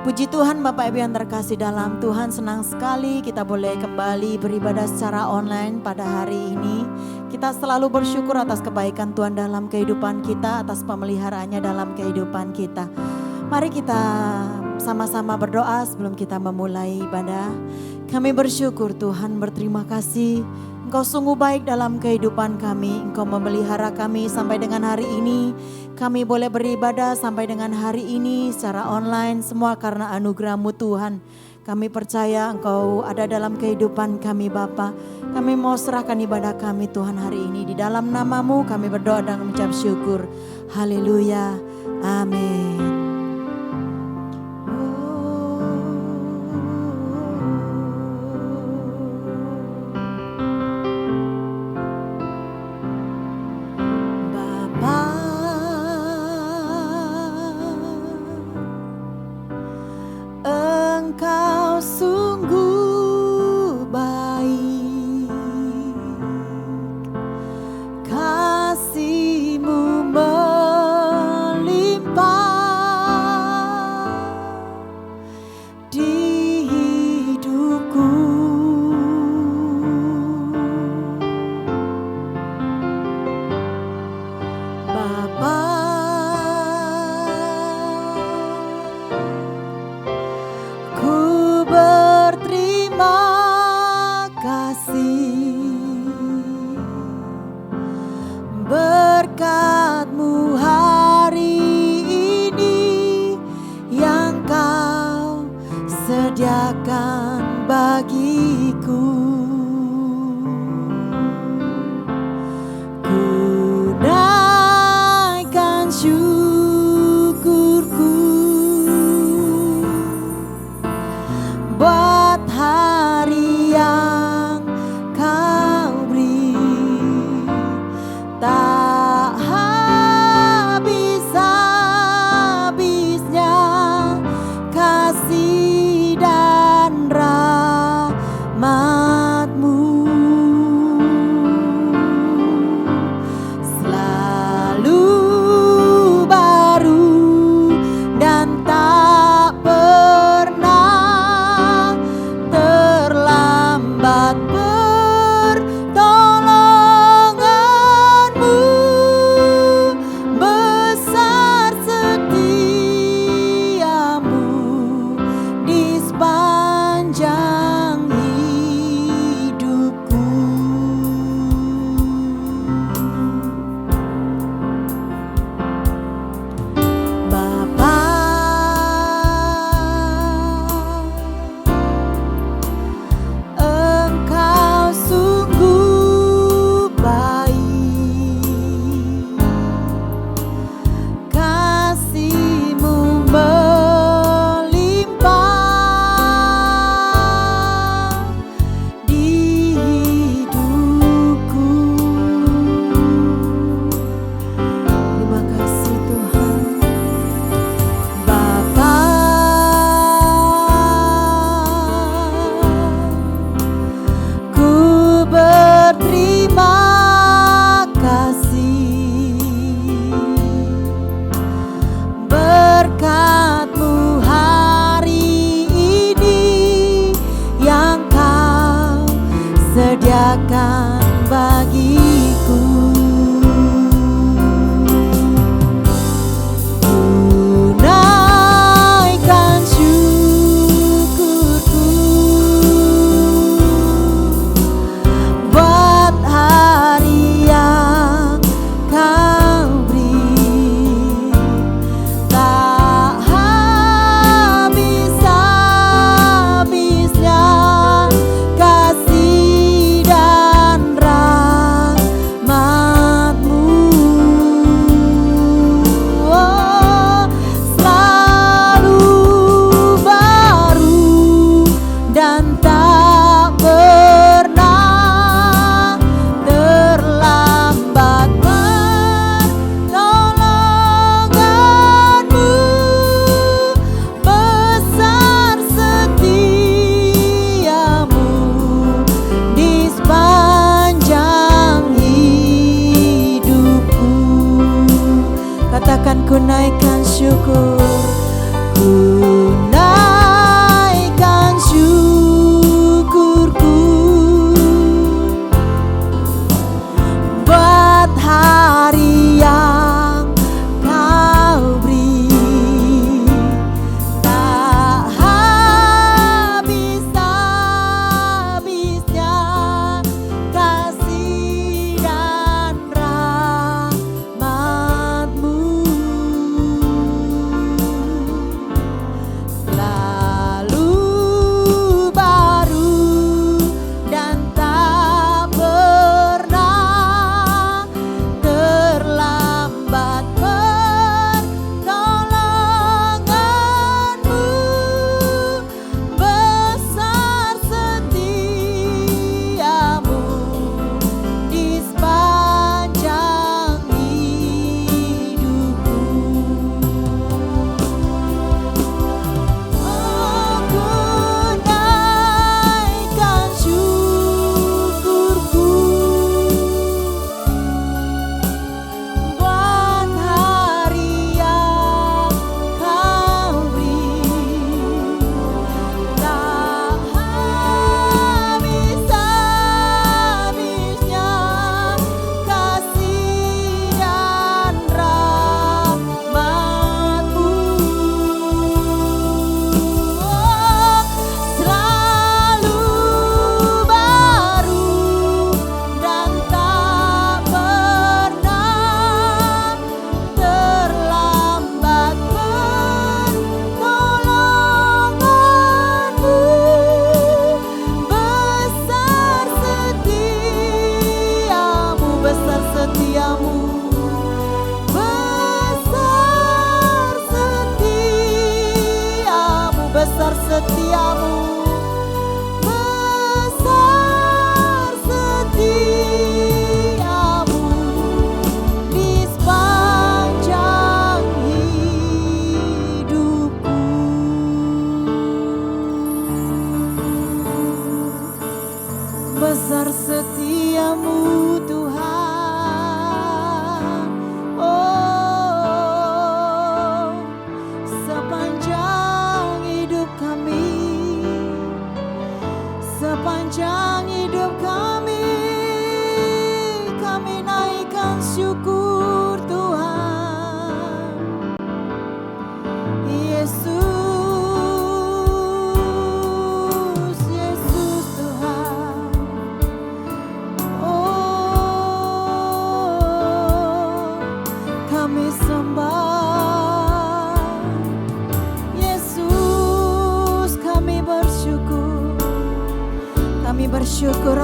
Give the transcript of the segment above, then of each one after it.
Puji Tuhan Bapak Ibu yang terkasih dalam Tuhan, senang sekali kita boleh kembali beribadah secara online pada hari ini. Kita selalu bersyukur atas kebaikan Tuhan dalam kehidupan kita, atas pemeliharaannya dalam kehidupan kita. Mari kita sama-sama berdoa sebelum kita memulai ibadah. Kami bersyukur Tuhan, berterima kasih. Engkau sungguh baik dalam kehidupan kami. Engkau memelihara kami sampai dengan hari ini. Kami boleh beribadah sampai dengan hari ini secara online. Semua karena anugerah-Mu Tuhan. Kami percaya Engkau ada dalam kehidupan kami Bapa. Kami mau serahkan ibadah kami Tuhan hari ini. Di dalam nama-Mu kami berdoa dan mengucap syukur. Haleluya. Amin. Katakan ku naikkan syukur, ku naikkan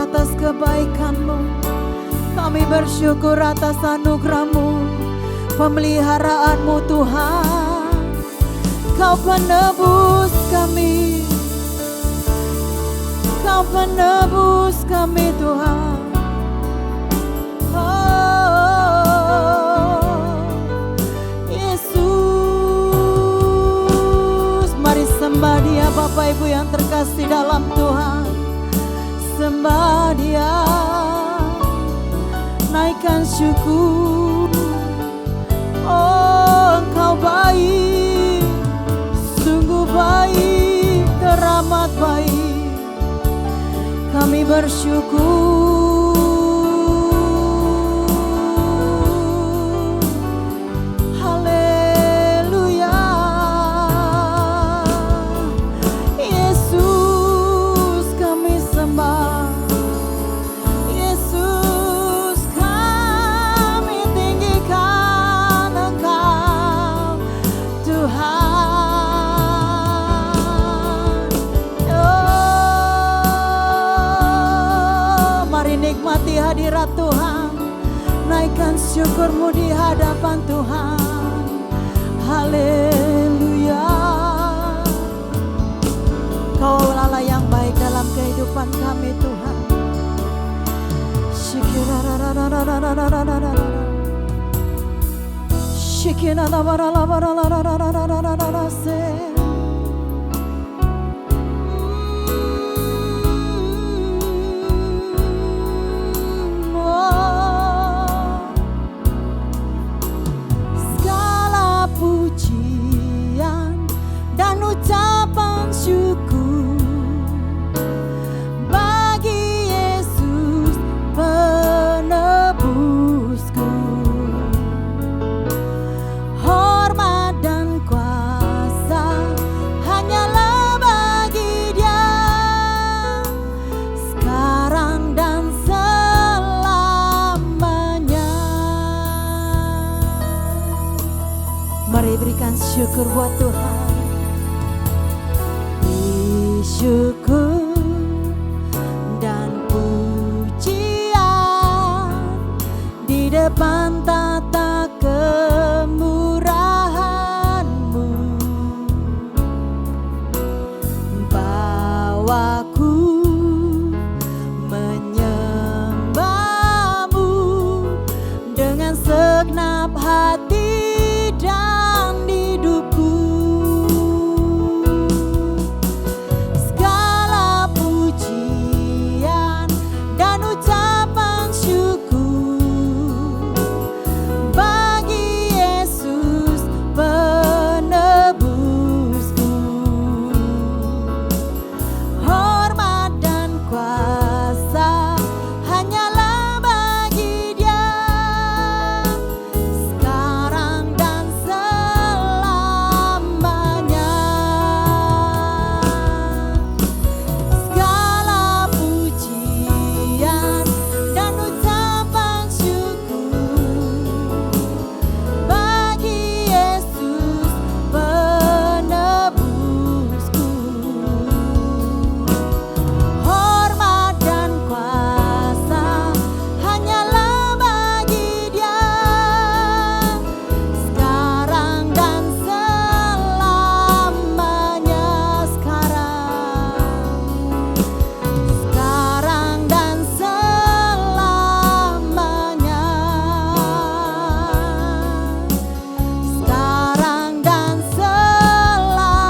atas kebaikan-Mu. Kami bersyukur atas anugerah-Mu, pemeliharaan-Mu Tuhan. Kau penebus kami, Kau penebus kami Tuhan. Sembah Dia Bapak Ibu yang terkasih dalam Tuhan. Sembah Dia, naikkan syukur. Oh Engkau baik, sungguh baik, teramat baik. Kami bersyukur. Nikmati hadirat Tuhan, naikkan syukur-Mu di hadapan Tuhan. Haleluya. Kau Allah yang baik dalam kehidupan kami Tuhan. Syukur buat Tuhan. Syukur dan pujian di depan tata kemurahan-Mu. Bawaku menyembah-Mu dengan segenap hati dan hidupku. Segala pujian dan ucapan syukur bagi Yesus penebusku. Hormat dan kuasa hanyalah bagi Dia, sekarang dan selamanya. Segala pujian dan ucapan syukur bagi Yesus penebusku. Hormat dan kuasa hanyalah bagi Dia, sekarang dan selamanya. Sekarang dan selamanya. Sekarang dan selamanya.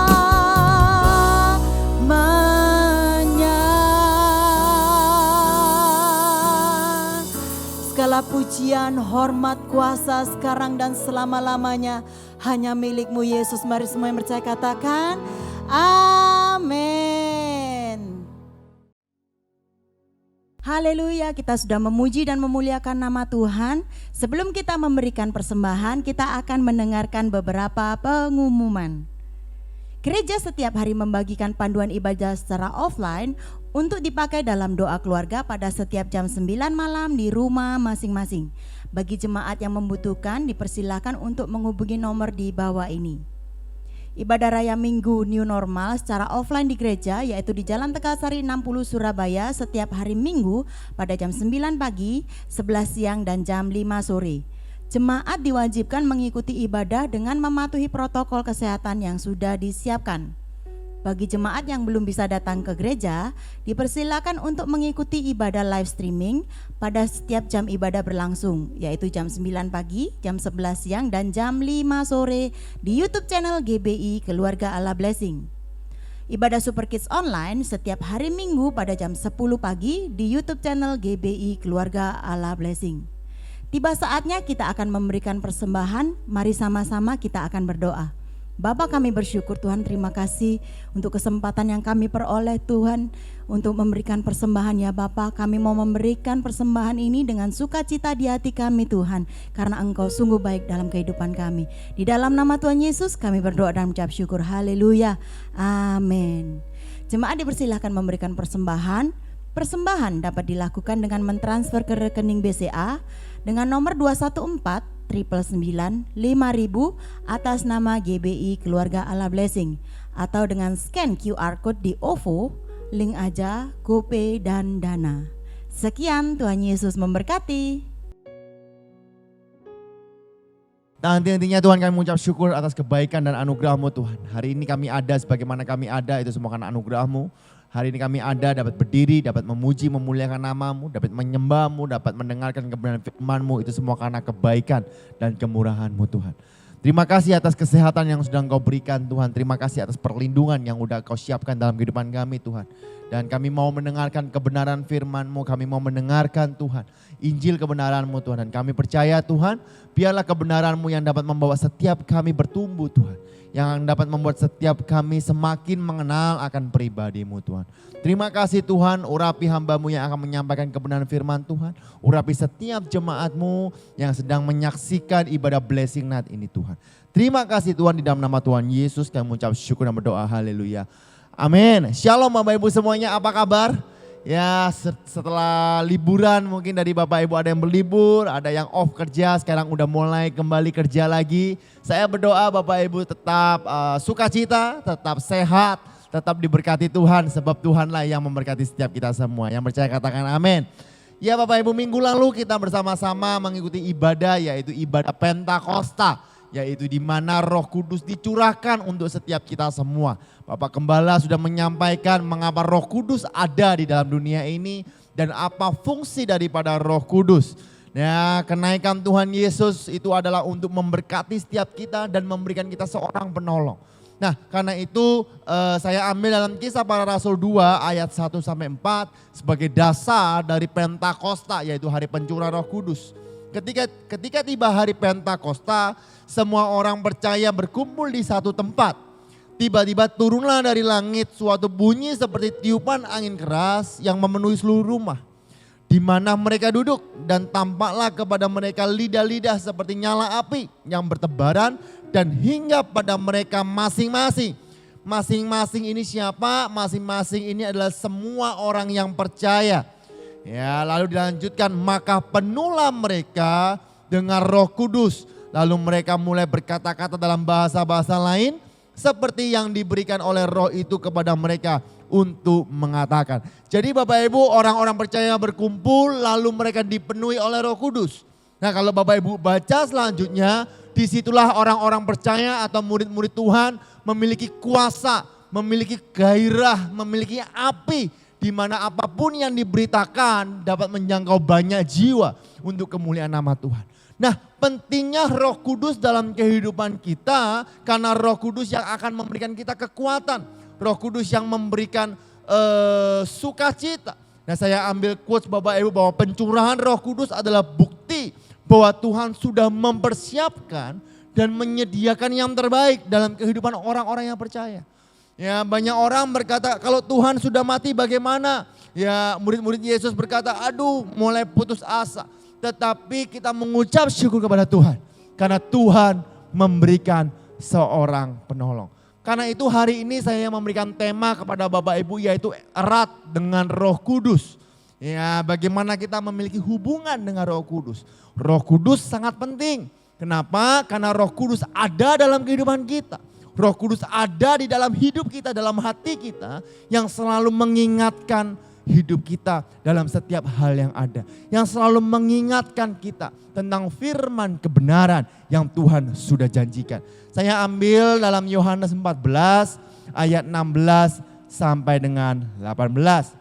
Segala pujian, hormat, kuasa sekarang dan selama-lamanya hanya milik-Mu Yesus. Mari semua yang percaya katakan amin. Haleluya, kita sudah memuji dan memuliakan nama Tuhan. Sebelum kita memberikan persembahan, kita akan mendengarkan beberapa pengumuman. Gereja setiap hari membagikan panduan ibadah secara offline untuk dipakai dalam doa keluarga pada setiap jam 9 malam di rumah masing-masing. Bagi jemaat yang membutuhkan, dipersilakan untuk menghubungi nomor di bawah ini. Ibadah Raya Minggu New Normal secara offline di gereja yaitu di Jalan Tegalsari 60 Surabaya setiap hari Minggu pada jam 9 pagi, 11 siang dan jam 5 sore. Jemaat diwajibkan mengikuti ibadah dengan mematuhi protokol kesehatan yang sudah disiapkan. Bagi jemaat yang belum bisa datang ke gereja, dipersilakan untuk mengikuti ibadah live streaming pada setiap jam ibadah berlangsung, yaitu jam 9 pagi, jam 11 siang, dan jam 5 sore di YouTube channel GBI Keluarga Allah Blessing. Ibadah Super Kids online setiap hari Minggu pada jam 10 pagi di YouTube channel GBI Keluarga Allah Blessing. Tiba saatnya kita akan memberikan persembahan, mari sama-sama kita akan berdoa. Bapa, kami bersyukur Tuhan, terima kasih untuk kesempatan yang kami peroleh Tuhan untuk memberikan persembahan ya Bapa. Kami mau memberikan persembahan ini dengan sukacita di hati kami Tuhan, karena Engkau sungguh baik dalam kehidupan kami. Di dalam nama Tuhan Yesus kami berdoa dan mengucap syukur, haleluya, amin. Jemaat dipersilahkan memberikan persembahan. Persembahan dapat dilakukan dengan mentransfer ke rekening BCA dengan nomor 214 999 5000 atas nama GBI Keluarga Allah Blessing, atau dengan scan QR Code di OVO, link aja, GoPay dan Dana. Sekian, Tuhan Yesus memberkati. Nah, intinya Tuhan, kami mengucap syukur atas kebaikan dan anugerah-Mu Tuhan. Hari ini kami ada sebagaimana kami ada, itu semua karena anugerah-Mu. Hari ini kami ada dapat berdiri, dapat memuji, memuliakan nama-Mu, dapat menyembah-Mu, dapat mendengarkan kebenaran firman-Mu. Itu semua karena kebaikan dan kemurahan-Mu Tuhan. Terima kasih atas kesehatan yang sudah Engkau berikan Tuhan. Terima kasih atas perlindungan yang sudah Kau siapkan dalam kehidupan kami Tuhan. Dan kami mau mendengarkan kebenaran firman-Mu, kami mau mendengarkan Tuhan Injil kebenaran-Mu Tuhan. Dan kami percaya Tuhan, biarlah kebenaran-Mu yang dapat membawa setiap kami bertumbuh Tuhan. Yang dapat membuat setiap kami semakin mengenal akan pribadi-Mu Tuhan. Terima kasih Tuhan, urapi hamba-Mu yang akan menyampaikan kebenaran firman Tuhan. Urapi setiap jemaat-Mu yang sedang menyaksikan ibadah blessing night ini Tuhan. Terima kasih Tuhan, di dalam nama Tuhan Yesus kami mengucap syukur dan berdoa, haleluya. Amin. Shalom Bapak Ibu semuanya, apa kabar? Ya, setelah liburan mungkin dari Bapak Ibu ada yang berlibur, ada yang off kerja, sekarang udah mulai kembali kerja lagi. Saya berdoa Bapak Ibu tetap sukacita, tetap sehat, tetap diberkati Tuhan, sebab Tuhanlah yang memberkati setiap kita semua. Yang percaya katakan amin. Ya Bapak Ibu, minggu lalu kita bersama-sama mengikuti ibadah, yaitu ibadah Pentakosta, yaitu di mana Roh Kudus dicurahkan untuk setiap kita semua. Bapak Gembala sudah menyampaikan mengapa Roh Kudus ada di dalam dunia ini dan apa fungsi daripada Roh Kudus. Ya, kenaikan Tuhan Yesus itu adalah untuk memberkati setiap kita dan memberikan kita seorang penolong. Nah, karena itu saya ambil dalam Kisah Para Rasul 2 ayat 1-4 sebagai dasar dari Pentakosta, yaitu hari pencurahan Roh Kudus. Ketika tiba hari Pentakosta, semua orang percaya berkumpul di satu tempat. Tiba-tiba turunlah dari langit suatu bunyi seperti tiupan angin keras yang memenuhi seluruh rumah di mana mereka duduk, dan tampaklah kepada mereka lidah-lidah seperti nyala api yang bertebaran dan hingga pada mereka masing-masing. Masing-masing ini siapa? Masing-masing ini adalah semua orang yang percaya. Ya, lalu dilanjutkan, maka penuhlah mereka dengan Roh Kudus. Lalu mereka mulai berkata-kata dalam bahasa-bahasa lain seperti yang diberikan oleh Roh itu kepada mereka untuk mengatakan. Jadi Bapak Ibu, orang-orang percaya berkumpul lalu mereka dipenuhi oleh Roh Kudus. Nah, kalau Bapak Ibu baca selanjutnya, disitulah orang-orang percaya atau murid-murid Tuhan memiliki kuasa, memiliki gairah, memiliki api, di mana apapun yang diberitakan dapat menjangkau banyak jiwa untuk kemuliaan nama Tuhan. Nah, pentingnya Roh Kudus dalam kehidupan kita karena Roh Kudus yang akan memberikan kita kekuatan. Roh Kudus yang memberikan sukacita. Nah, saya ambil quotes Bapak Ibu bahwa pencurahan Roh Kudus adalah bukti bahwa Tuhan sudah mempersiapkan dan menyediakan yang terbaik dalam kehidupan orang-orang yang percaya. Ya, banyak orang berkata, kalau Tuhan sudah mati bagaimana? Ya, murid-murid Yesus berkata, aduh, mulai putus asa. Tetapi kita mengucap syukur kepada Tuhan karena Tuhan memberikan seorang penolong. Karena itu hari ini saya memberikan tema kepada Bapak Ibu, yaitu erat dengan Roh Kudus. Ya, bagaimana kita memiliki hubungan dengan Roh Kudus. Roh Kudus sangat penting. Kenapa? Karena Roh Kudus ada dalam kehidupan kita. Roh Kudus ada di dalam hidup kita, dalam hati kita, yang selalu mengingatkan hidup kita dalam setiap hal yang ada. Yang selalu mengingatkan kita tentang firman kebenaran yang Tuhan sudah janjikan. Saya ambil dalam Yohanes 14 ayat 16 sampai dengan 18.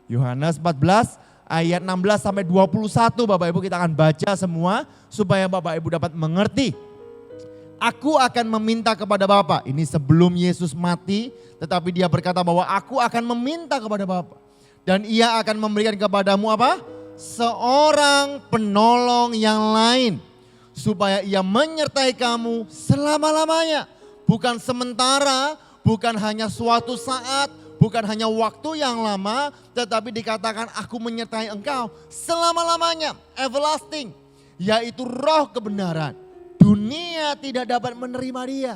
Yohanes 14 ayat 16 sampai 21, Bapak Ibu kita akan baca semua supaya Bapak Ibu dapat mengerti. Aku akan meminta kepada Bapa. Ini sebelum Yesus mati, tetapi dia berkata bahwa aku akan meminta kepada Bapa. Dan ia akan memberikan kepadamu apa? Seorang penolong yang lain. Supaya ia menyertai kamu selama-lamanya. Bukan sementara, bukan hanya suatu saat, bukan hanya waktu yang lama, tetapi dikatakan aku menyertai engkau selama-lamanya. Everlasting, yaitu roh kebenaran. Dunia tidak dapat menerima dia.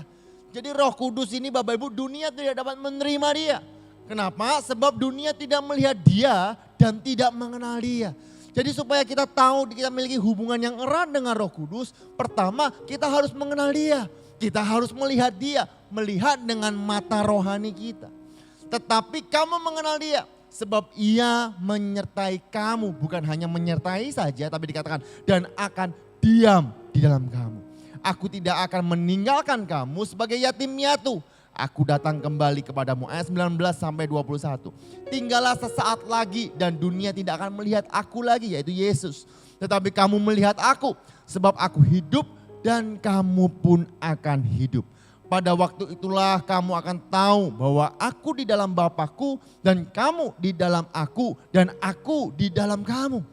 Jadi Roh Kudus ini Bapak Ibu, dunia tidak dapat menerima dia. Kenapa? Sebab dunia tidak melihat dia dan tidak mengenal dia. Jadi supaya kita tahu kita memiliki hubungan yang erat dengan Roh Kudus, pertama kita harus mengenal dia. Kita harus melihat dia, melihat dengan mata rohani kita. Tetapi kamu mengenal dia sebab ia menyertai kamu. Bukan hanya menyertai saja, tapi dikatakan dan akan diam di dalam kamu. Aku tidak akan meninggalkan kamu sebagai yatim piatu. Aku datang kembali kepadamu. Ayat 19 sampai 21. Tinggallah sesaat lagi dan dunia tidak akan melihat aku lagi, yaitu Yesus. Tetapi kamu melihat aku sebab aku hidup dan kamu pun akan hidup. Pada waktu itulah kamu akan tahu bahwa aku di dalam Bapa-Ku dan kamu di dalam aku dan aku di dalam kamu.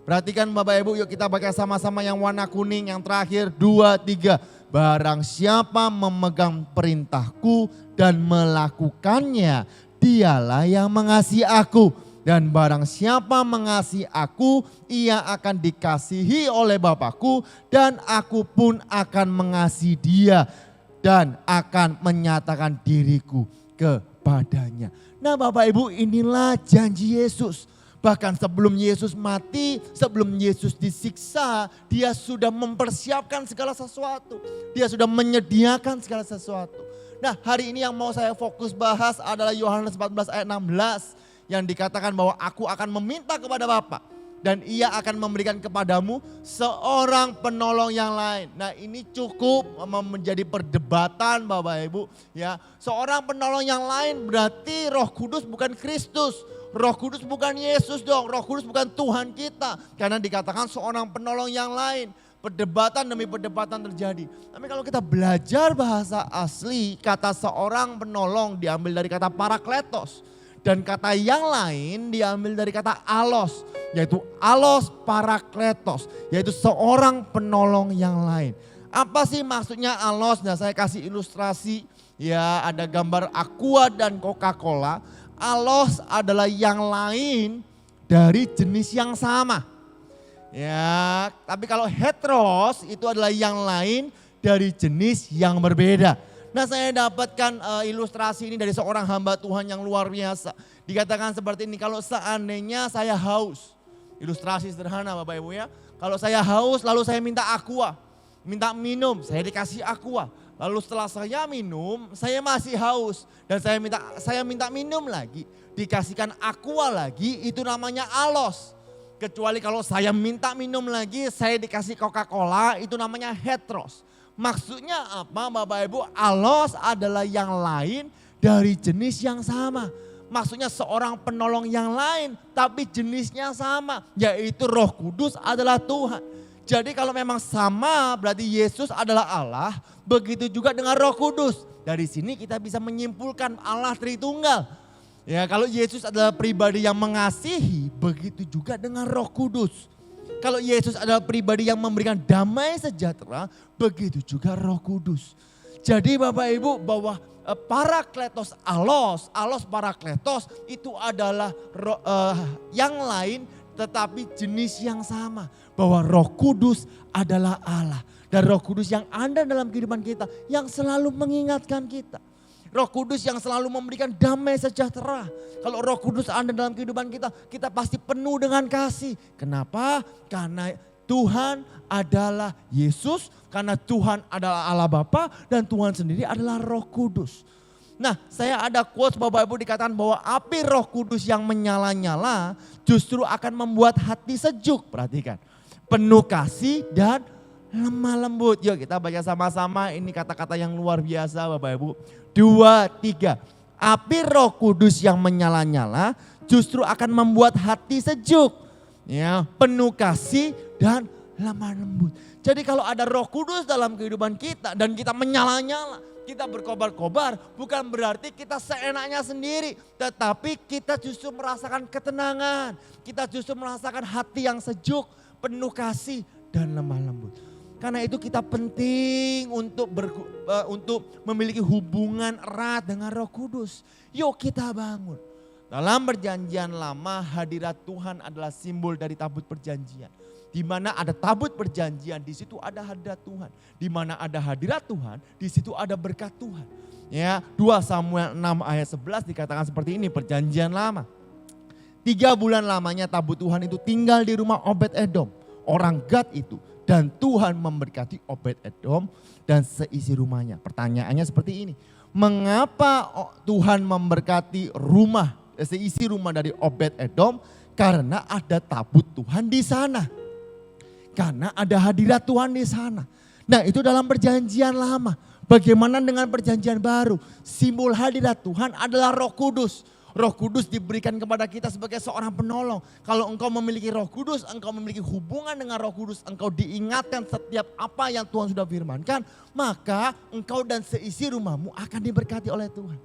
Perhatikan Bapak Ibu, yuk kita baca sama-sama yang warna kuning yang terakhir 2, 3. Barang siapa memegang perintahku dan melakukannya, dialah yang mengasihi aku. Dan barang siapa mengasihi aku, ia akan dikasihi oleh Bapa-Ku dan aku pun akan mengasihi dia dan akan menyatakan diriku kepadanya. Nah Bapak Ibu, inilah janji Yesus. Bahkan sebelum Yesus mati, sebelum Yesus disiksa, dia sudah mempersiapkan segala sesuatu. Dia sudah menyediakan segala sesuatu. Nah hari ini yang mau saya fokus bahas adalah Yohanes 14 ayat 16. Yang dikatakan bahwa aku akan meminta kepada Bapa. Dan ia akan memberikan kepadamu seorang penolong yang lain. Nah ini cukup menjadi perdebatan Bapak Ibu. Ya, seorang penolong yang lain berarti Roh Kudus bukan Kristus. Roh Kudus bukan Yesus dong, Roh Kudus bukan Tuhan kita. Karena dikatakan seorang penolong yang lain. Perdebatan demi perdebatan terjadi. Tapi kalau kita belajar bahasa asli, kata seorang penolong diambil dari kata parakletos. Dan kata yang lain diambil dari kata alos. Yaitu alos parakletos. Yaitu seorang penolong yang lain. Apa sih maksudnya alos? Nah saya kasih ilustrasi. Ya ada gambar Aqua dan Coca-Cola. Alos adalah yang lain dari jenis yang sama. Ya, tapi kalau heteros itu adalah yang lain dari jenis yang berbeda. Nah saya dapatkan ilustrasi ini dari seorang hamba Tuhan yang luar biasa. Dikatakan seperti ini, kalau seandainya saya haus. Ilustrasi sederhana Bapak Ibu ya. Kalau saya haus lalu saya minta aqua. Minta minum, saya dikasih aqua. Lalu setelah saya minum, saya masih haus. Dan saya minta minum lagi. Dikasihkan aqua lagi, itu namanya alos. Kecuali kalau saya minta minum lagi, saya dikasih Coca-Cola, itu namanya heteros. Maksudnya apa Bapak Ibu? Alos adalah yang lain dari jenis yang sama. Maksudnya seorang penolong yang lain tapi jenisnya sama. Yaitu Roh Kudus adalah Tuhan. Jadi kalau memang sama berarti Yesus adalah Allah. Begitu juga dengan Roh Kudus. Dari sini kita bisa menyimpulkan Allah Tritunggal. Ya kalau Yesus adalah pribadi yang mengasihi, begitu juga dengan Roh Kudus. Kalau Yesus adalah pribadi yang memberikan damai sejahtera, begitu juga Roh Kudus. Jadi Bapak Ibu bahwa parakletos alos parakletos itu adalah yang lain tetapi jenis yang sama. Bahwa Roh Kudus adalah Allah. Dan Roh Kudus yang ada dalam kehidupan kita yang selalu mengingatkan kita. Roh Kudus yang selalu memberikan damai sejahtera. Kalau Roh Kudus ada dalam kehidupan kita, kita pasti penuh dengan kasih. Kenapa? Karena Tuhan adalah Yesus, karena Tuhan adalah Allah Bapa dan Tuhan sendiri adalah Roh Kudus. Nah, saya ada quotes Bapak Ibu dikatakan bahwa api Roh Kudus yang menyala-nyala justru akan membuat hati sejuk. Perhatikan, penuh kasih dan lemah lembut. Yuk kita baca sama-sama, ini kata-kata yang luar biasa Bapak Ibu. 2, 3. Api Roh Kudus yang menyala-nyala justru akan membuat hati sejuk. Ya, penuh kasih dan lemah lembut. Jadi kalau ada Roh Kudus dalam kehidupan kita dan kita menyala-nyala, kita berkobar-kobar, bukan berarti kita seenaknya sendiri. Tetapi kita justru merasakan ketenangan. Kita justru merasakan hati yang sejuk, penuh kasih dan lemah lembut. Karena itu kita penting untuk memiliki hubungan erat dengan Roh Kudus. Yuk kita bangun. Dalam perjanjian lama hadirat Tuhan adalah simbol dari tabut perjanjian. Di mana ada tabut perjanjian, di situ ada hadirat Tuhan. Di mana ada hadirat Tuhan, di situ ada berkat Tuhan. Ya, 2 Samuel 6 ayat 11 dikatakan seperti ini, perjanjian lama. 3 bulan lamanya tabut Tuhan itu tinggal di rumah Obed-Edom, orang Gad itu. Dan Tuhan memberkati Obed-Edom dan seisi rumahnya. Pertanyaannya seperti ini, mengapa Tuhan memberkati seisi rumah dari Obed-Edom? Karena ada tabut Tuhan di sana. Karena ada hadirat Tuhan di sana. Nah, itu dalam perjanjian lama. Bagaimana dengan perjanjian baru? Simbol hadirat Tuhan adalah Roh Kudus. Roh Kudus diberikan kepada kita sebagai seorang penolong. Kalau engkau memiliki Roh Kudus, engkau memiliki hubungan dengan Roh Kudus, engkau diingatkan setiap apa yang Tuhan sudah firmankan, maka engkau dan seisi rumahmu akan diberkati oleh Tuhan.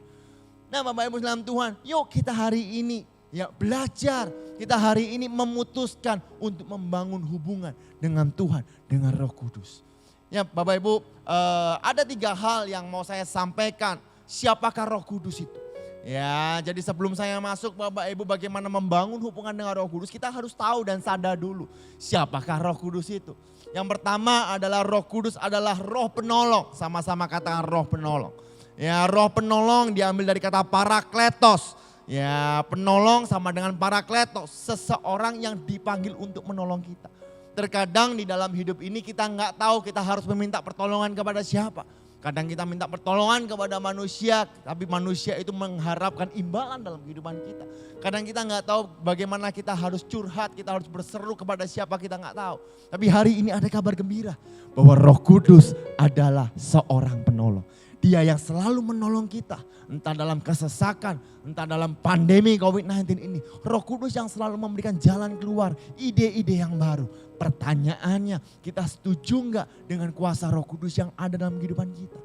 Nah, Bapak Ibu dalam Tuhan, yuk kita hari ini ya belajar, kita hari ini memutuskan untuk membangun hubungan dengan Tuhan, dengan Roh Kudus. Ya Bapak Ibu, ada 3 hal yang mau saya sampaikan. Siapakah Roh Kudus itu? Ya, jadi sebelum saya masuk Bapak Ibu bagaimana membangun hubungan dengan Roh Kudus, kita harus tahu dan sadar dulu siapakah Roh Kudus itu. Yang pertama adalah Roh Kudus adalah Roh penolong, sama-sama katakan Roh penolong. Ya, Roh penolong diambil dari kata parakletos. Ya, penolong sama dengan parakletos, seseorang yang dipanggil untuk menolong kita. Terkadang di dalam hidup ini kita nggak tahu kita harus meminta pertolongan kepada siapa. Kadang kita minta pertolongan kepada manusia, tapi manusia itu mengharapkan imbalan dalam kehidupan kita. Kadang kita nggak tahu bagaimana kita harus curhat, kita harus berseru kepada siapa kita nggak tahu. Tapi hari ini ada kabar gembira bahwa Roh Kudus adalah seorang penolong. Dia yang selalu menolong kita, entah dalam kesesakan, entah dalam pandemi COVID-19 ini. Roh Kudus yang selalu memberikan jalan keluar, ide-ide yang baru. Pertanyaannya, kita setuju enggak dengan kuasa Roh Kudus yang ada dalam kehidupan kita?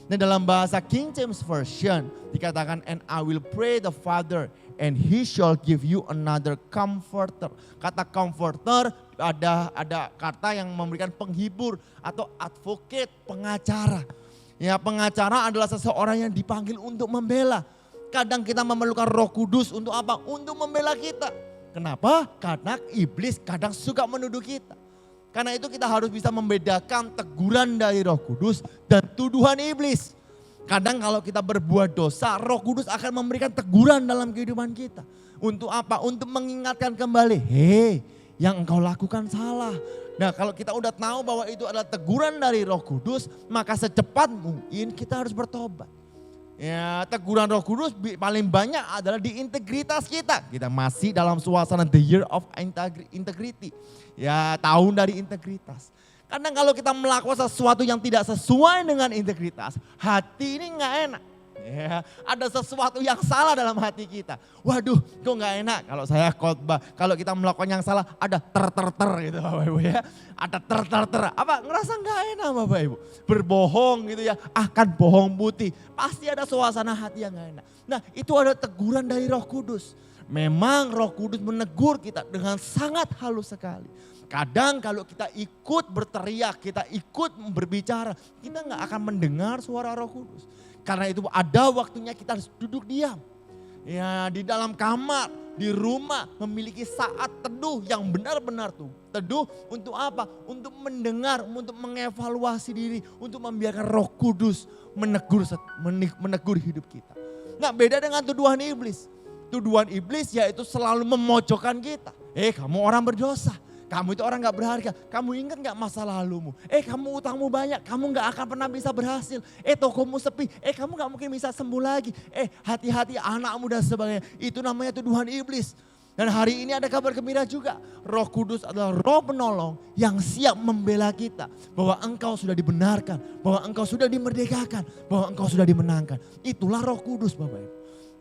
Nah, dalam bahasa King James Version dikatakan, and I will pray the Father and He shall give you another comforter. Kata comforter ada kata yang memberikan penghibur atau advocate, pengacara. Ya, pengacara adalah seseorang yang dipanggil untuk membela. Kadang kita memerlukan Roh Kudus untuk apa? Untuk membela kita. Kenapa? Karena iblis kadang suka menuduh kita. Karena itu kita harus bisa membedakan teguran dari Roh Kudus dan tuduhan iblis. Kadang kalau kita berbuat dosa, Roh Kudus akan memberikan teguran dalam kehidupan kita. Untuk apa? Untuk mengingatkan kembali, hei, yang engkau lakukan salah. Nah, kalau kita udah tahu bahwa itu adalah teguran dari Roh Kudus, maka secepat mungkin kita harus bertobat. Ya, teguran Roh Kudus paling banyak adalah di integritas kita. Kita masih dalam suasana the year of integrity. Ya, tahun dari integritas. Kadang kalau kita melakukan sesuatu yang tidak sesuai dengan integritas, hati ini nggak enak. Ya, ada sesuatu yang salah dalam hati kita. Waduh, kok nggak enak kalau saya khotbah. Kalau kita melakukan yang salah, ada ter gitu Bapak Ibu ya. Ada ter. Apa? Ngerasa nggak enak Bapak Ibu. Berbohong gitu ya, akan bohong putih. Pasti ada suasana hati yang nggak enak. Nah, itu ada teguran dari Roh Kudus. Memang Roh Kudus menegur kita dengan sangat halus sekali. Kadang kalau kita ikut berteriak, kita ikut berbicara, kita nggak akan mendengar suara Roh Kudus. Karena itu ada waktunya kita harus duduk diam. Ya, di dalam kamar, di rumah memiliki saat teduh yang benar-benar teduh untuk apa? Untuk mendengar, untuk mengevaluasi diri, untuk membiarkan Roh Kudus menegur hidup kita. Nah, beda dengan tuduhan iblis. Tuduhan iblis yaitu selalu memojokkan kita. Kamu orang berdosa. kamu itu orang gak berharga. Kamu ingat gak masa lalumu? Kamu utangmu banyak, kamu gak akan pernah bisa berhasil. Tokomu sepi, kamu gak mungkin bisa sembuh lagi. Hati-hati anakmu dan sebagainya. Itu namanya tuduhan iblis. Dan hari ini ada kabar gembira juga. Roh Kudus adalah roh penolong yang siap membela kita. Bahwa engkau sudah dibenarkan, bahwa engkau sudah dimerdekakan, bahwa engkau sudah dimenangkan. Itulah Roh Kudus Bapak Ibu.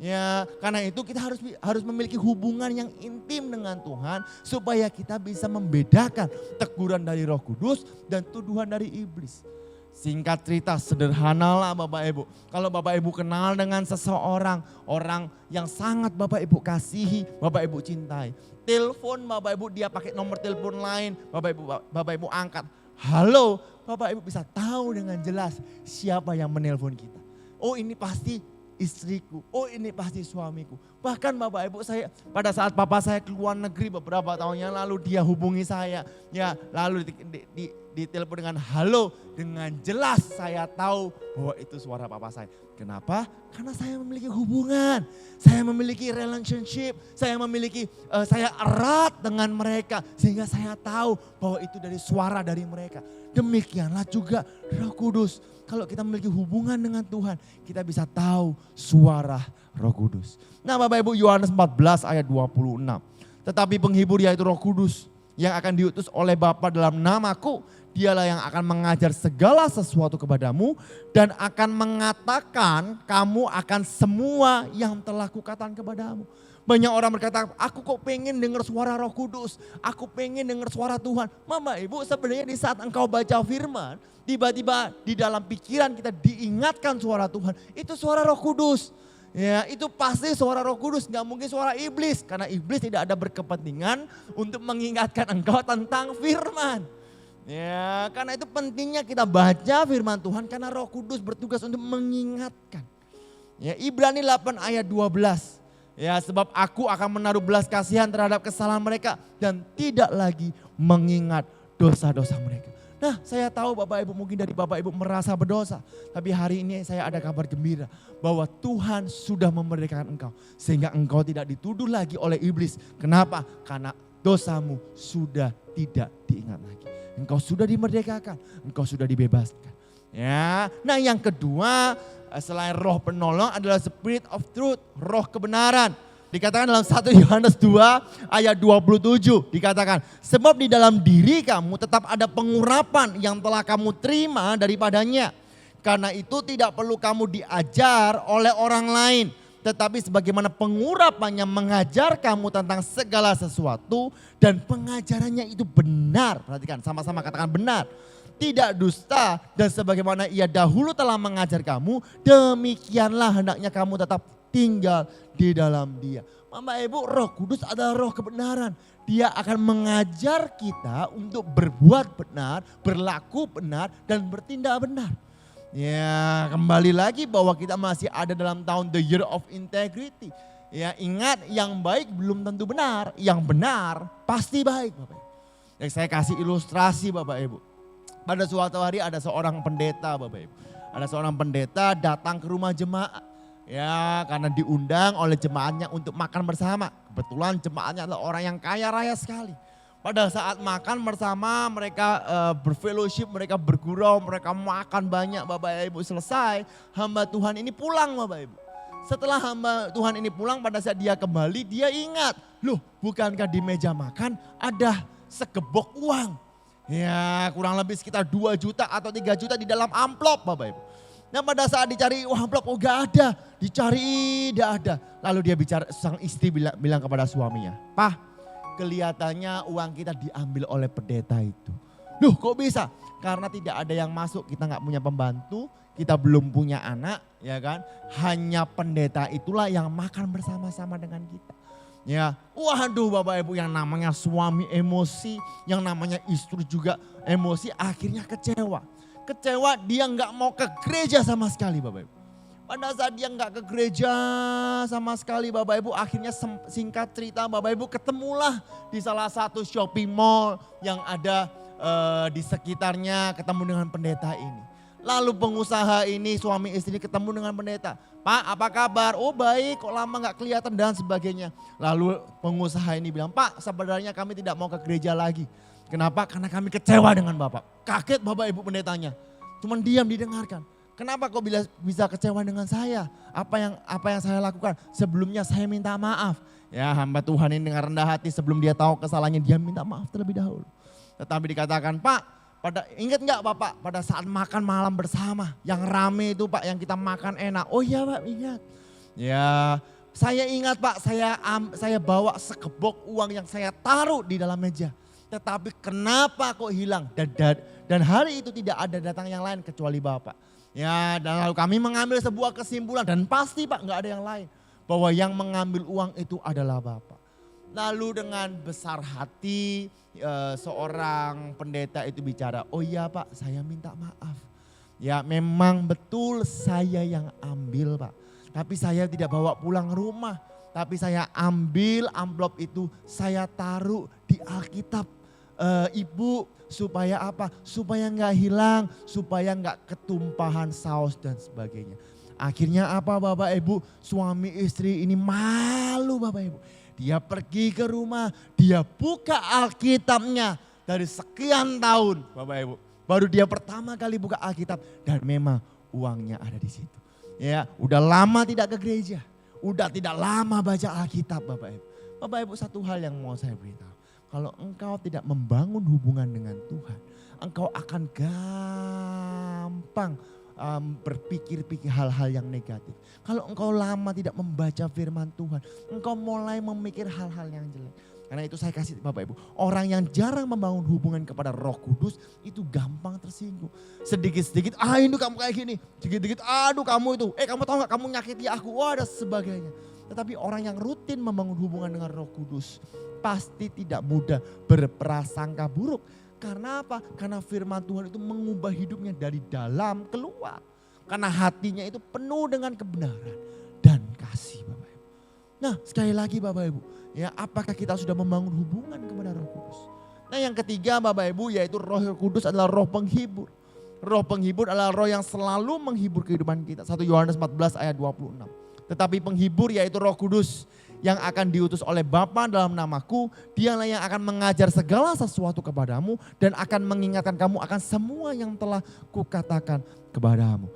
Ya, karena itu kita harus memiliki hubungan yang intim dengan Tuhan supaya kita bisa membedakan teguran dari Roh Kudus dan tuduhan dari iblis. Singkat cerita, sederhanalah Bapak Ibu. Kalau Bapak Ibu kenal dengan seseorang, orang yang sangat Bapak Ibu kasihi, Bapak Ibu cintai. Telepon Bapak Ibu, dia pakai nomor telepon lain, Bapak Ibu angkat. Halo, Bapak Ibu bisa tahu dengan jelas siapa yang menelpon kita. Oh, ini pasti istriku, oh ini pasti suamiku. Bahkan Bapak Ibu, saya pada saat papa saya keluar negeri beberapa tahun yang lalu, dia hubungi saya. Ya, lalu ditelepon dengan halo, dengan jelas saya tahu bahwa itu suara papa saya. Kenapa? Karena saya memiliki hubungan, saya memiliki relationship, saya erat dengan mereka sehingga saya tahu bahwa itu dari suara dari mereka. Demikianlah juga Roh Kudus. Kalau kita memiliki hubungan dengan Tuhan, kita bisa tahu suara Roh Kudus. Nah Bapak Ibu, Yohanes 14 ayat 26. Tetapi penghibur yaitu Roh Kudus yang akan diutus oleh Bapa dalam namaku, dialah yang akan mengajar segala sesuatu kepadamu dan akan mengatakan kamu akan semua yang telah kukatakan kepadamu. Banyak orang berkata, aku kok pengen dengar suara Roh Kudus, aku pengen dengar suara Tuhan. Mama Ibu, sebenarnya di saat engkau baca firman, tiba-tiba di dalam pikiran kita diingatkan suara Tuhan, itu suara Roh Kudus. Ya, itu pasti suara Roh Kudus, gak mungkin suara iblis. Karena iblis tidak ada berkepentingan untuk mengingatkan engkau tentang firman. Ya, karena itu pentingnya kita baca firman Tuhan karena Roh Kudus bertugas untuk mengingatkan. Ya, Ibrani 8 ayat 12. Ya, sebab aku akan menaruh belas kasihan terhadap kesalahan mereka dan tidak lagi mengingat dosa-dosa mereka. Nah, saya tahu Bapak Ibu mungkin dari Bapak Ibu merasa berdosa. Tapi hari ini saya ada kabar gembira bahwa Tuhan sudah memerdekakan engkau. Sehingga engkau tidak dituduh lagi oleh iblis. Kenapa? Karena dosamu sudah tidak diingat lagi. Engkau sudah dimerdekakan, engkau sudah dibebaskan. Ya, nah yang kedua selain roh penolong adalah spirit of truth, roh kebenaran. Dikatakan dalam 1 Yohanes 2 ayat 27 dikatakan, sebab di dalam diri kamu tetap ada pengurapan yang telah kamu terima daripadanya. Karena itu tidak perlu kamu diajar oleh orang lain, tetapi sebagaimana pengurapannya mengajar kamu tentang segala sesuatu dan pengajarannya itu benar. Perhatikan, sama-sama katakan benar. Tidak dusta dan sebagaimana ia dahulu telah mengajar kamu, demikianlah hendaknya kamu tetap tinggal di dalam dia. Bapak Ibu, Roh Kudus adalah roh kebenaran. Dia akan mengajar kita untuk berbuat benar, berlaku benar dan bertindak benar. Ya, kembali lagi bahwa kita masih ada dalam tahun the year of integrity. Ya, ingat yang baik belum tentu benar, yang benar pasti baik Bapak Ibu. Yang saya kasih ilustrasi Bapak Ibu. Pada suatu hari ada seorang pendeta Bapak Ibu. Ada seorang pendeta datang ke rumah jemaat. Ya, karena diundang oleh jemaatnya untuk makan bersama. Kebetulan jemaatnya adalah orang yang kaya raya sekali. Pada saat makan bersama mereka berfellowship, mereka bergurau, mereka makan banyak Bapak Ibu. Selesai hamba Tuhan ini pulang Bapak Ibu. Setelah hamba Tuhan ini pulang, pada saat dia kembali dia ingat. Loh, bukankah di meja makan ada segebok uang? Ya, kurang lebih sekitar 2 juta atau 3 juta di dalam amplop Bapak Ibu. Nah pada saat dicari amplop, oh gak ada, dicari gak ada. Lalu dia bicara, sang istri bilang kepada suaminya, "Pak, kelihatannya uang kita diambil oleh pendeta itu." Loh kok bisa? Karena tidak ada yang masuk, kita gak punya pembantu, kita belum punya anak, ya kan? Hanya pendeta itulah yang makan bersama-sama dengan kita. Ya, waduh Bapak Ibu, yang namanya suami emosi, yang namanya istri juga emosi, akhirnya kecewa. Kecewa, dia nggak mau ke gereja sama sekali Bapak Ibu. Pada saat dia nggak ke gereja sama sekali Bapak Ibu, akhirnya singkat cerita Bapak Ibu ketemulah di salah satu shopping mall yang ada di sekitarnya, ketemu dengan pendeta ini. Lalu pengusaha ini, suami istri ketemu dengan pendeta. Pak, apa kabar? Oh baik, kok lama gak kelihatan dan sebagainya. Lalu pengusaha ini bilang, Pak sebenarnya kami tidak mau ke gereja lagi. Kenapa? Karena kami kecewa dengan Bapak. Kaget Bapak Ibu pendetanya. Cuman diam didengarkan. Kenapa kok bisa kecewa dengan saya? Apa yang saya lakukan? Sebelumnya saya minta maaf. Ya hamba Tuhan ini dengan rendah hati sebelum dia tahu kesalahannya dia minta maaf terlebih dahulu. Tetapi dikatakan, Pak, ingat nggak Bapak pada saat makan malam bersama yang rame itu Pak yang kita makan enak. Oh iya Pak ingat. Ya saya ingat Pak saya bawa sekebok uang yang saya taruh di dalam meja. Tetapi kenapa kok hilang dan hari itu tidak ada datang yang lain kecuali Bapak. Ya dan lalu kami mengambil sebuah kesimpulan dan pasti Pak nggak ada yang lain. Bahwa yang mengambil uang itu adalah Bapak. Lalu dengan besar hati seorang pendeta itu bicara, oh iya Pak saya minta maaf. Ya memang betul saya yang ambil Pak. Tapi saya tidak bawa pulang rumah. Tapi saya ambil amplop itu saya taruh di Alkitab Ibu. Supaya apa? Supaya nggak hilang, supaya nggak ketumpahan saus dan sebagainya. Akhirnya apa Bapak Ibu? Suami istri ini malu Bapak Ibu. Dia pergi ke rumah, dia buka Alkitabnya dari sekian tahun Bapak Ibu. Baru dia pertama kali buka Alkitab dan memang uangnya ada di situ. Ya, udah lama tidak ke gereja, udah tidak lama baca Alkitab Bapak Ibu. Bapak Ibu satu hal yang mau saya beritahu. Kalau engkau tidak membangun hubungan dengan Tuhan, engkau akan gampang berpikir-pikir hal-hal yang negatif. Kalau engkau lama tidak membaca firman Tuhan, engkau mulai memikir hal-hal yang jelek. Karena itu saya kasih Bapak Ibu, orang yang jarang membangun hubungan kepada Roh Kudus itu gampang tersinggung. Sedikit-sedikit, itu kamu kayak gini. Sedikit-sedikit, aduh kamu itu, kamu tahu gak kamu nyakiti aku, dan sebagainya. Tetapi orang yang rutin membangun hubungan dengan Roh Kudus pasti tidak mudah berprasangka buruk. Karena apa? Karena firman Tuhan itu mengubah hidupnya dari dalam keluar. Karena hatinya itu penuh dengan kebenaran dan kasih Bapak Ibu. Nah sekali lagi Bapak Ibu, ya apakah kita sudah membangun hubungan kepada Roh Kudus? Nah yang ketiga Bapak Ibu yaitu Roh Kudus adalah roh penghibur. Roh penghibur adalah roh yang selalu menghibur kehidupan kita. 1 Yohanes 14 ayat 26. Tetapi penghibur yaitu Roh Kudus yang akan diutus oleh Bapa dalam namaku, dialah yang akan mengajar segala sesuatu kepadamu dan akan mengingatkan kamu akan semua yang telah kukatakan kepadamu.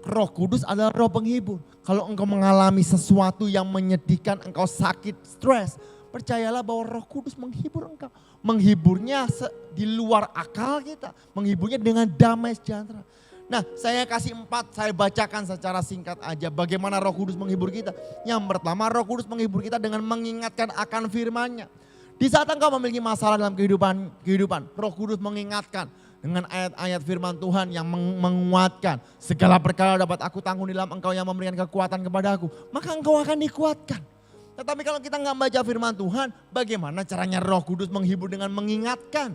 Roh Kudus adalah roh penghibur. Kalau engkau mengalami sesuatu yang menyedihkan, engkau sakit, stres, percayalah bahwa Roh Kudus menghibur engkau. Menghiburnya di luar akal kita, menghiburnya dengan damai sejahtera. Nah saya kasih 4, saya bacakan secara singkat aja bagaimana Roh Kudus menghibur kita. Yang pertama Roh Kudus menghibur kita dengan mengingatkan akan firman-Nya. Di saat engkau memiliki masalah dalam kehidupan, Roh Kudus mengingatkan dengan ayat-ayat firman Tuhan yang menguatkan. Segala perkara dapat aku tanggung di dalam engkau yang memberikan kekuatan kepada aku. Maka engkau akan dikuatkan. Tetapi kalau kita nggak baca firman Tuhan, bagaimana caranya Roh Kudus menghibur dengan mengingatkan?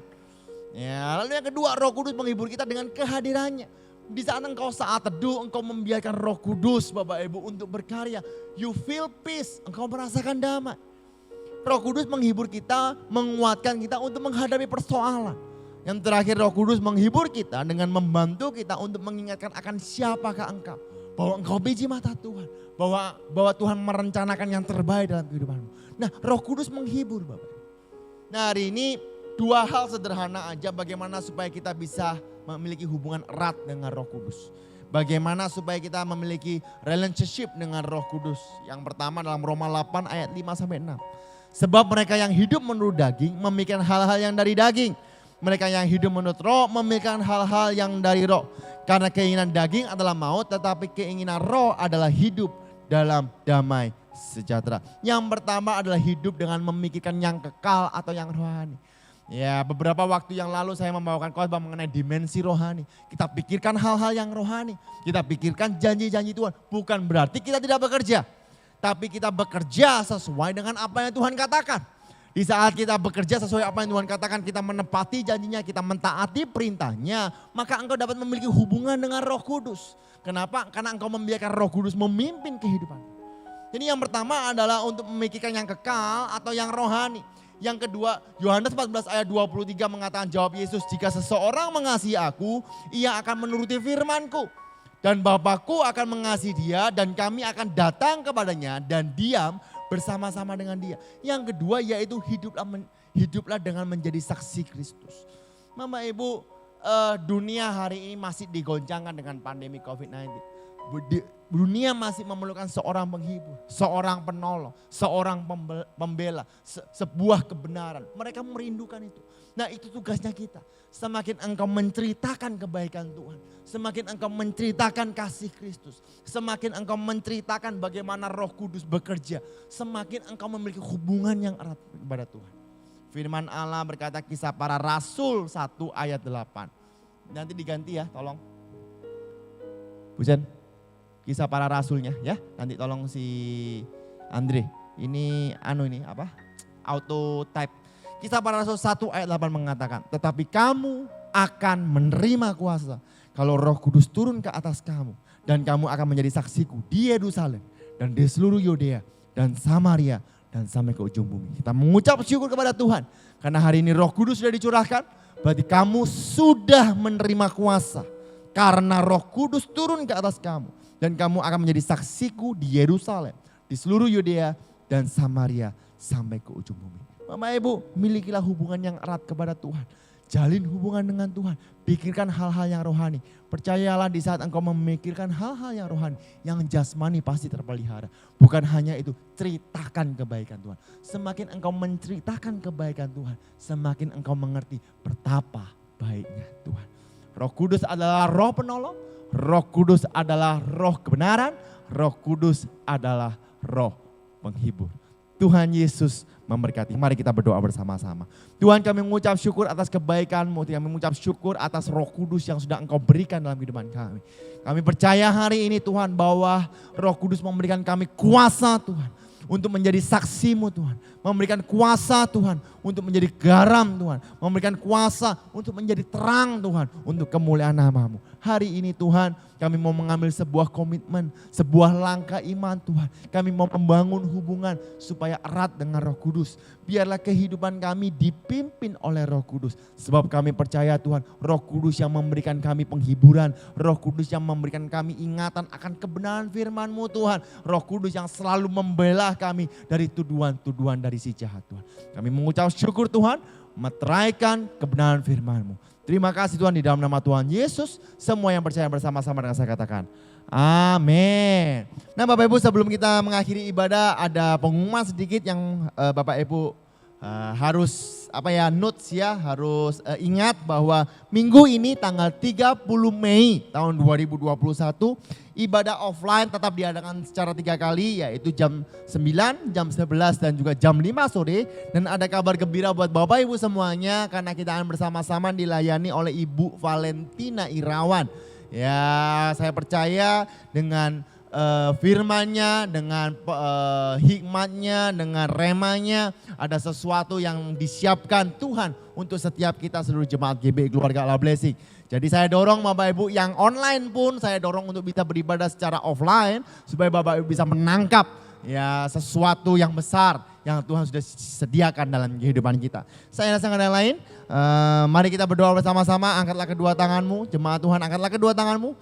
Ya, lalu yang kedua Roh Kudus menghibur kita dengan kehadirannya. Di saat engkau saat teduh, engkau membiarkan Roh Kudus Bapak Ibu untuk berkarya. You feel peace, engkau merasakan damai. Roh Kudus menghibur kita, menguatkan kita untuk menghadapi persoalan. Yang terakhir Roh Kudus menghibur kita dengan membantu kita untuk mengingatkan akan siapakah engkau. Bahwa engkau biji mata Tuhan. Bahwa Tuhan merencanakan yang terbaik dalam kehidupanmu. Nah Roh Kudus menghibur Bapak. Nah hari ini 2 hal sederhana aja bagaimana supaya kita bisa memiliki hubungan erat dengan Roh Kudus. Bagaimana supaya kita memiliki relationship dengan Roh Kudus. Yang pertama dalam Roma 8 ayat 5-6. Sebab mereka yang hidup menurut daging memikirkan hal-hal yang dari daging. Mereka yang hidup menurut roh memikirkan hal-hal yang dari roh. Karena keinginan daging adalah maut tetapi keinginan roh adalah hidup dalam damai sejahtera. Yang pertama adalah hidup dengan memikirkan yang kekal atau yang rohani. Ya beberapa waktu yang lalu saya membawakan khotbah mengenai dimensi rohani. Kita pikirkan hal-hal yang rohani. Kita pikirkan janji-janji Tuhan. Bukan berarti kita tidak bekerja. Tapi kita bekerja sesuai dengan apa yang Tuhan katakan. Di saat kita bekerja sesuai apa yang Tuhan katakan, kita menepati janjinya, kita mentaati perintahnya. Maka engkau dapat memiliki hubungan dengan Roh Kudus. Kenapa? Karena engkau membiarkan Roh Kudus memimpin kehidupan. Jadi yang pertama adalah untuk memikirkan yang kekal atau yang rohani. Yang kedua, Yohanes 14 ayat 23 mengatakan, jawab Yesus, jika seseorang mengasihi aku, ia akan menuruti firman-Ku. Dan Bapa-Ku akan mengasihi dia dan kami akan datang kepadanya dan diam bersama-sama dengan dia. Yang kedua yaitu hiduplah dengan menjadi saksi Kristus. Mama Ibu, dunia hari ini masih digoncangkan dengan pandemi COVID-19. Dunia masih memerlukan seorang penghibur, seorang penolong, seorang pembela, sebuah kebenaran. Mereka merindukan itu. Nah itu tugasnya kita. Semakin engkau menceritakan kebaikan Tuhan, semakin engkau menceritakan kasih Kristus, semakin engkau menceritakan bagaimana Roh Kudus bekerja, semakin engkau memiliki hubungan yang erat kepada Tuhan. Firman Allah berkata Kisah Para Rasul 1 ayat 8. Nanti diganti ya tolong. Bu Jen. Kisah Para Rasulnya ya, nanti tolong si Andre. Ini auto type. Kisah Para Rasul 1 ayat 8 mengatakan, tetapi kamu akan menerima kuasa kalau Roh Kudus turun ke atas kamu, dan kamu akan menjadi saksiku di Yerusalem dan di seluruh Yudea dan Samaria dan sampai ke ujung bumi. Kita mengucap syukur kepada Tuhan karena hari ini Roh Kudus sudah dicurahkan, berarti kamu sudah menerima kuasa karena Roh Kudus turun ke atas kamu. Dan kamu akan menjadi saksiku di Yerusalem, di seluruh Yudea dan Samaria sampai ke ujung bumi. Bapak Ibu, milikilah hubungan yang erat kepada Tuhan. Jalin hubungan dengan Tuhan. Pikirkan hal-hal yang rohani. Percayalah di saat engkau memikirkan hal-hal yang rohani, yang jasmani pasti terpelihara. Bukan hanya itu, ceritakan kebaikan Tuhan. Semakin engkau menceritakan kebaikan Tuhan, semakin engkau mengerti betapa baiknya Tuhan. Roh Kudus adalah roh penolong. Roh Kudus adalah roh kebenaran, Roh Kudus adalah roh penghibur. Tuhan Yesus memberkati. Mari kita berdoa bersama-sama. Tuhan, kami mengucap syukur atas kebaikan-Mu. Kami mengucap syukur atas Roh Kudus yang sudah Engkau berikan dalam kehidupan kami. Kami percaya hari ini Tuhan bahwa Roh Kudus memberikan kami kuasa Tuhan untuk menjadi saksi-Mu Tuhan. Memberikan kuasa Tuhan untuk menjadi garam Tuhan. Memberikan kuasa untuk menjadi terang Tuhan untuk kemuliaan nama-Mu. Hari ini Tuhan kami mau mengambil sebuah komitmen, sebuah langkah iman Tuhan. Kami mau membangun hubungan supaya erat dengan Roh Kudus. Biarlah kehidupan kami dipimpin oleh Roh Kudus. Sebab kami percaya Tuhan, Roh Kudus yang memberikan kami penghiburan. Roh Kudus yang memberikan kami ingatan akan kebenaran firman-Mu Tuhan. Roh Kudus yang selalu membela kami dari tuduhan-tuduhan dari si jahat Tuhan. Kami mengucap syukur Tuhan, meteraikan kebenaran firman-Mu. Terima kasih Tuhan, di dalam nama Tuhan Yesus, semua yang percaya bersama-sama dengan saya katakan, amin. Nah Bapak Ibu, sebelum kita mengakhiri ibadah, ada pengumuman sedikit yang Bapak Ibu harus notes ya, harus ingat bahwa minggu ini tanggal 30 Mei tahun 2021 ibadah offline tetap diadakan secara 3 kali, yaitu jam 9, jam 11 dan juga jam 5 sore. Dan ada kabar gembira buat Bapak Ibu semuanya karena kita akan bersama-sama dilayani oleh Ibu Valentina Irawan. Ya, saya percaya dengan firman-Nya, dengan hikmatnya, dengan remanya, ada sesuatu yang disiapkan Tuhan untuk setiap kita seluruh jemaat GBI Keluarga Allah Blessing. Jadi saya dorong Bapak Ibu yang online pun saya dorong untuk bisa beribadah secara offline supaya Bapak Ibu bisa menangkap ya sesuatu yang besar yang Tuhan sudah sediakan dalam kehidupan kita. Saya rasa ada lain, mari kita berdoa bersama-sama. Angkatlah kedua tanganmu, jemaat Tuhan, angkatlah kedua tanganmu.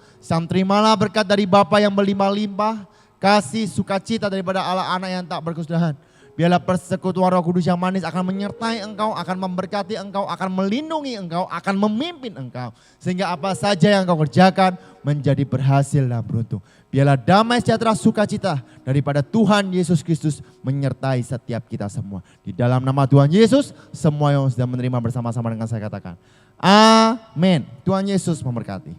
Terimalah berkat dari Bapa yang berlimpah-limpah, kasih sukacita daripada Allah anak yang tak berkesudahan. Biarlah persekutuan Roh Kudus yang manis akan menyertai engkau, akan memberkati engkau, akan melindungi engkau, akan memimpin engkau. Sehingga apa saja yang engkau kerjakan menjadi berhasil dan beruntung. Biarlah damai sejahtera sukacita daripada Tuhan Yesus Kristus menyertai setiap kita semua. Di dalam nama Tuhan Yesus, semua yang sudah menerima bersama-sama dengan saya katakan, amin. Tuhan Yesus memberkati.